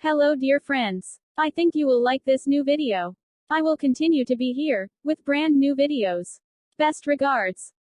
Hello dear friends. I think you will like this new video. I will continue to be here, with brand new videos. Best regards.